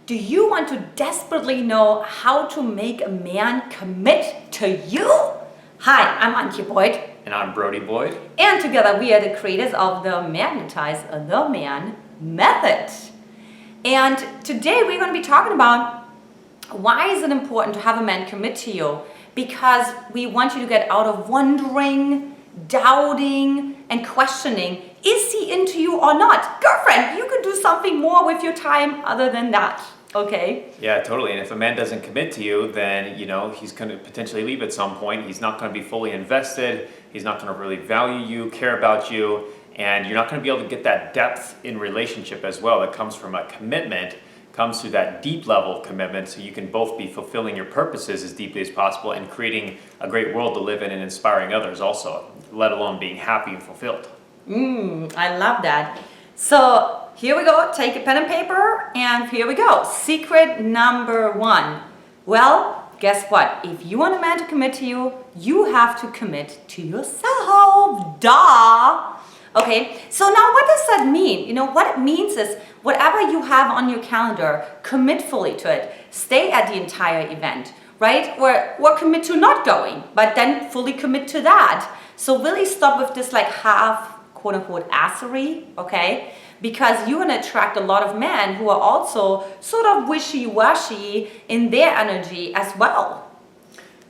Do you want to desperately know how to make a man commit to you? Hi, I'm Antia Boyd. And I'm Brody Boyd. And together we are the creators of the Magnetize the Man method. And today we're going to be talking about why is it important to have a man commit to you? Because we want you to get out of wondering, doubting, and questioning, is he into you or not? Girlfriend, you could do something more with your time other than that. Okay? Yeah, totally. And if a man doesn't commit to you, then, he's going to potentially leave at some point. He's not going to be fully invested. He's not going to really value you, care about you. And you're not going to be able to get that depth in relationship as well that comes from a commitment, comes through that deep level of commitment, so you can both be fulfilling your purposes as deeply as possible and creating a great world to live in and inspiring others also, let alone being happy and fulfilled. I love that. So here we go. Take a pen and paper, and here we go. Secret number 1. Well, guess what? If you want a man to commit to you, you have to commit to yourself. Duh! Okay, so now what does that mean? What it means is whatever you have on your calendar, commit fully to it. Stay at the entire event, right? Or commit to not going, but then fully commit to that. So really stop with this like half, quote unquote, assery, okay? Because you're gonna attract a lot of men who are also sort of wishy-washy in their energy as well.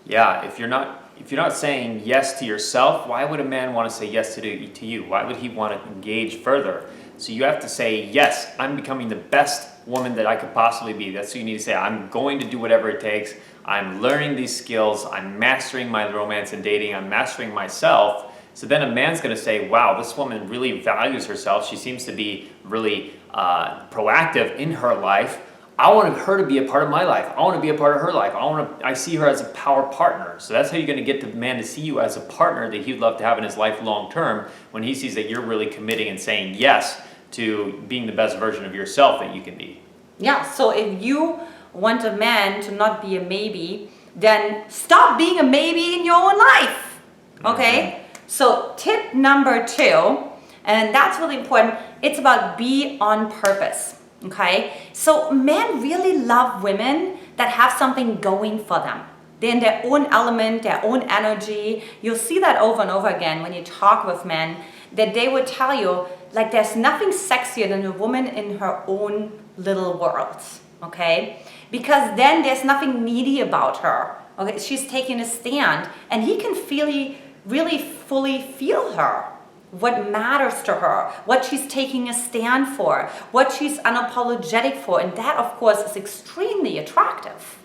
Yeah, if you're not saying yes to yourself, why would a man want to say yes to you? Why would he want to engage further? So you have to say, yes, I'm becoming the best woman that I could possibly be. That's what you need to say. I'm going to do whatever it takes. I'm learning these skills. I'm mastering my romance and dating. I'm mastering myself. So then a man's going to say, wow, this woman really values herself. She seems to be really proactive in her life. I want her to be a part of my life. I want to be a part of her life. I see her as a power partner. So that's how you're going to get the man to see you as a partner that he'd love to have in his life long term, when he sees that you're really committing and saying yes to being the best version of yourself that you can be. Yeah, so if you want a man to not be a maybe, then stop being a maybe in your own life. Okay? So tip number 2, and that's really important, it's about be on purpose. Okay, so men really love women that have something going for them. They're in their own element, their own energy. You'll see that over and over again when you talk with men, that they will tell you, like, there's nothing sexier than a woman in her own little world. Okay, because then there's nothing needy about her. Okay, she's taking a stand, and he can really fully feel her. What matters to her, what she's taking a stand for, what she's unapologetic for, and that, of course, is extremely attractive.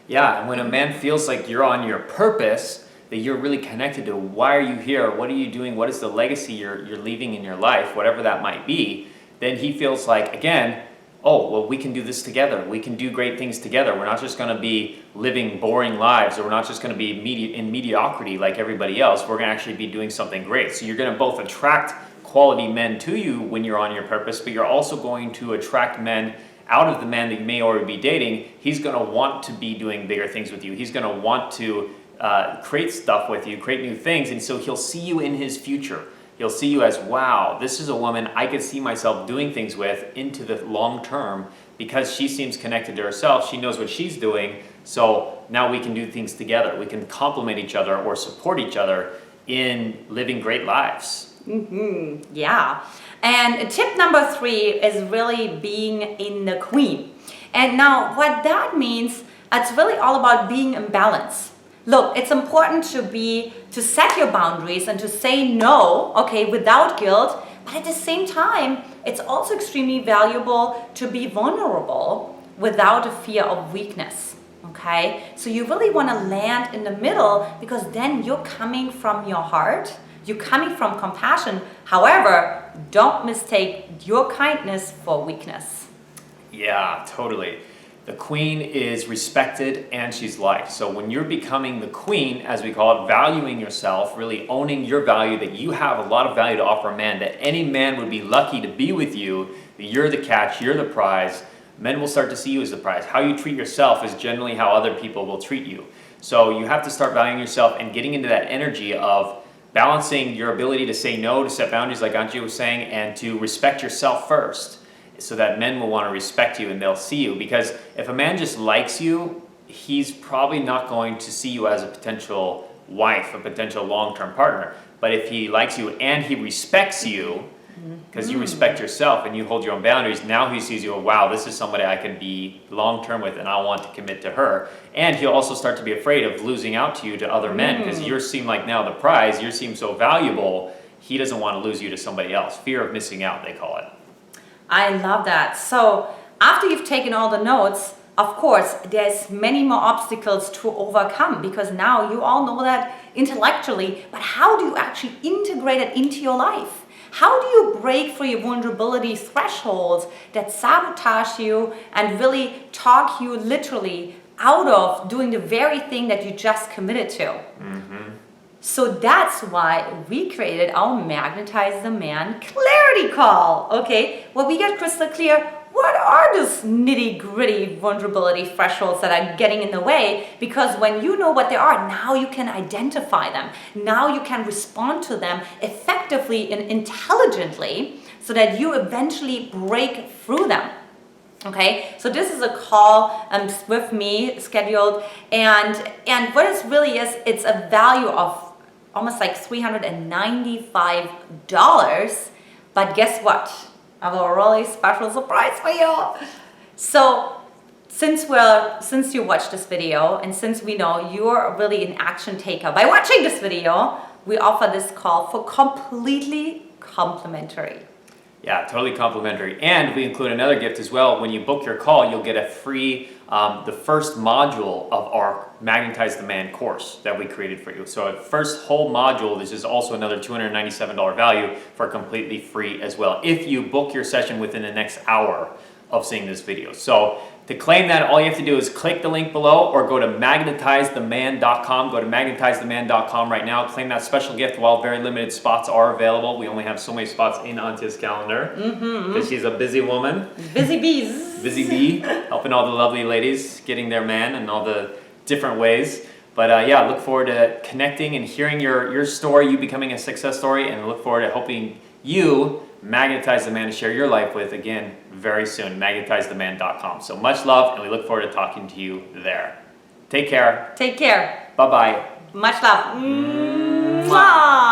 Yeah, and when a man feels like you're on your purpose, that you're really connected to why are you here, what are you doing, what is the legacy you're leaving in your life, whatever that might be, then he feels like, again, oh, well, we can do this together. We can do great things together. We're not just going to be living boring lives, or we're not just going to be in mediocrity like everybody else. We're going to actually be doing something great. So you're going to both attract quality men to you when you're on your purpose, but you're also going to attract men out of the man that you may already be dating. He's going to want to be doing bigger things with you. He's going to want to create stuff with you, create new things, and so he'll see you in his future. He'll see you as, wow, this is a woman I could see myself doing things with into the long term, because she seems connected to herself. She knows what she's doing. So now we can do things together. We can complement each other or support each other in living great lives. Yeah. And tip number 3 is really being in the queen. And now what that means, it's really all about being in balance. Look, it's important to set your boundaries and to say no, okay, without guilt. But at the same time, it's also extremely valuable to be vulnerable without a fear of weakness. Okay, so you really want to land in the middle, because then you're coming from your heart, you're coming from compassion. However, don't mistake your kindness for weakness. Yeah, totally. The queen is respected and she's liked. So when you're becoming the queen, as we call it, valuing yourself, really owning your value, that you have a lot of value to offer a man, that any man would be lucky to be with you, that you're the catch, you're the prize. Men will start to see you as the prize. How you treat yourself is generally how other people will treat you. So you have to start valuing yourself and getting into that energy of balancing your ability to say no, to set boundaries like Antia was saying, and to respect yourself first. so that men will want to respect you and they'll see you. Because if a man just likes you, he's probably not going to see you as a potential wife, a potential long-term partner. But if he likes you and he respects you, because you respect yourself and you hold your own boundaries, now he sees you, oh, wow, this is somebody I can be long-term with and I want to commit to her. And he'll also start to be afraid of losing out to you to other men, because you seem like now the prize, you seem so valuable, he doesn't want to lose you to somebody else. Fear of missing out, they call it. I love that. So after you've taken all the notes, of course, there's many more obstacles to overcome, because now you all know that intellectually, but how do you actually integrate it into your life? How do you break through your vulnerability thresholds that sabotage you and really talk you literally out of doing the very thing that you just committed to? So that's why we created our Magnetize the Man clarity call, okay? Where we get crystal clear, what are those nitty-gritty vulnerability thresholds that are getting in the way? Because when you know what they are, now you can identify them. Now you can respond to them effectively and intelligently so that you eventually break through them. Okay, so this is a call with me scheduled, and what it really is, it's a value of almost like $395. But guess what? I have a really special surprise for you. So since you watched this video, and since we know you're really an action taker by watching this video, we offer this call for completely complimentary. Yeah, totally complimentary. And we include another gift as well. When you book your call, you'll get a free, the first module of our Magnetize the Man course that we created for you. So a first whole module, this is also another $297 value for completely free as well, if you book your session within the next hour of seeing this video. So to claim that, all you have to do is click the link below or go to magnetizetheman.com. Go to magnetizetheman.com right now. Claim that special gift while very limited spots are available. We only have so many spots in Antia's calendar because she's a busy woman. Busy bees. Busy bee, helping all the lovely ladies getting their man in all the different ways. But yeah, look forward to connecting and hearing your story, you becoming a success story, and look forward to helping you magnetize the man to share your life with again very soon. Magnetizetheman.com. So much love, and we look forward to talking to you there. Take care. Take care. Bye-bye. Much love. Mwah.